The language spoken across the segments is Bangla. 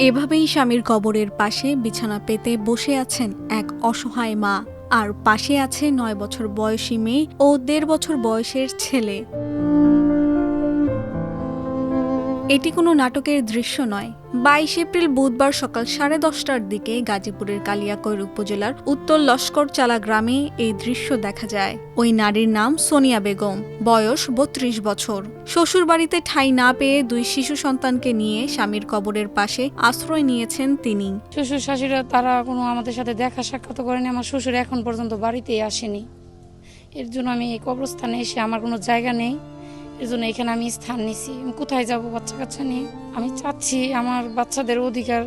এভাবেই স্বামীর কবরের পাশে বিছানা পেতে বসে আছেন এক অসহায় মা, আর পাশে আছে ৯ বছর বয়সী মেয়ে ও ১.৫ বছর বয়সের ছেলে। এটি কোনো নাটকের দৃশ্য নয়। ২২ এপ্রিল বুধবার সকাল ১০:৩০টার দিকে গাজীপুরের কালিয়াকৈর উপজেলার উত্তর লস্করচালা গ্রামে এই দৃশ্য দেখা যায়। ওই নারীর নাম সোনিয়া বেগম, বয়স ৩২ বছর। শ্বশুরবাড়িতে ঠাঁই না পেয়ে ২ শিশু সন্তানকে নিয়ে স্বামীর কবরের পাশে আশ্রয় নিয়েছেন তিনি। শ্বশুর শাশুড়িরা তারা কোনো আমাদের সাথে দেখা সাক্ষাৎ করেনি। আমার শ্বশুর এখন পর্যন্ত বাড়িতেই আসেনি। এর জন্য আমি এই কবরস্থানে এসে আমার কোনো জায়গা নেই, এর জন্য এখানে আমি স্থান নিছি। আমি কোথায় যাব বাচ্চা কাচ্চা নিয়ে? আমি চাচ্ছি আমার বাচ্চাদের অধিকার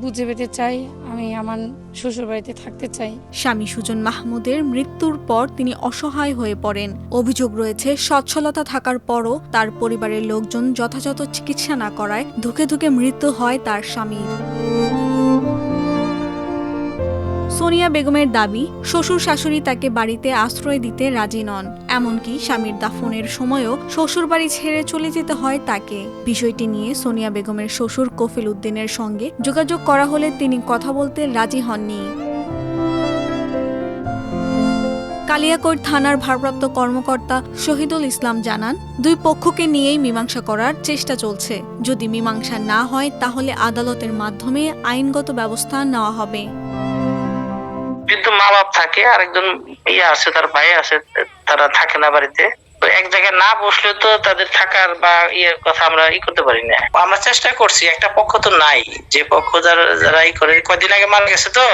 বুঝে পেতে চাই। আমি আমার শ্বশুর বাড়িতে থাকতে চাই। স্বামী সুজন মাহমুদের মৃত্যুর পর তিনি অসহায় হয়ে পড়েন। অভিযোগ রয়েছে, সচ্ছলতা থাকার পরও তার পরিবারের লোকজন যথাযথ চিকিৎসা না করায় ধুকে ধুকে মৃত্যু হয় তার স্বামীর। সোনিয়া বেগমের দাবি, শ্বশুর শাশুড়ি তাকে বাড়িতে আশ্রয় দিতে রাজি নন। এমনকি স্বামীর দাফনের সময়ও শ্বশুরবাড়ি ছেড়ে চলে যেতে হয় তাকে। বিষয়টি নিয়ে সোনিয়া বেগমের শ্বশুর কফিল উদ্দিনের সঙ্গে যোগাযোগ করা হলে তিনি কথা বলতে রাজি হননি। কালিয়াকৈর থানার ভারপ্রাপ্ত কর্মকর্তা শহীদুল ইসলাম জানান, ২ পক্ষকে নিয়েই মীমাংসা করার চেষ্টা চলছে। যদি মীমাংসা না হয় তাহলে আদালতের মাধ্যমে আইনগত ব্যবস্থা নেওয়া হবে। কিন্তু মা বাপ থাকে, আরেকজন আছে, তার ভাই আছে, তারা থাকে না বাড়িতে। তো এক জায়গায় না বসলে তো তাদের থাকার বা কথা আমরা করতে পারি না। আমরা চেষ্টা করছি, একটা পক্ষ তো নাই, যে পক্ষ যারা করে। কয়দিন আগে মারা গেছে তো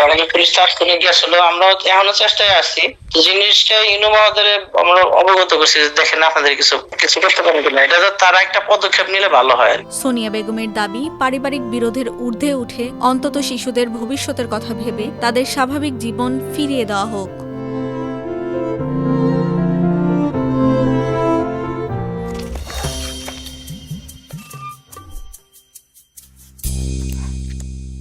আমাদের পুলিশ চার্জ করে গিয়েছিল। আমরা এখনো চেষ্টায় আছি। জিনিসটা ইউনো মহোদয় আমরা অবগত করছি, দেখেন আপনাদের কিছু করতে পারেন কিনা। এটা তো তারা একটা পদক্ষেপ নিলে ভালো হয়। সোনিয়া বেগমের দাবি, পারিবারিক বিরোধের ঊর্ধ্বে উঠে অন্তত শিশুদের ভবিষ্যতের কথা ভেবে তাদের স্বাভাবিক জীবন ফিরিয়ে দেওয়া হোক।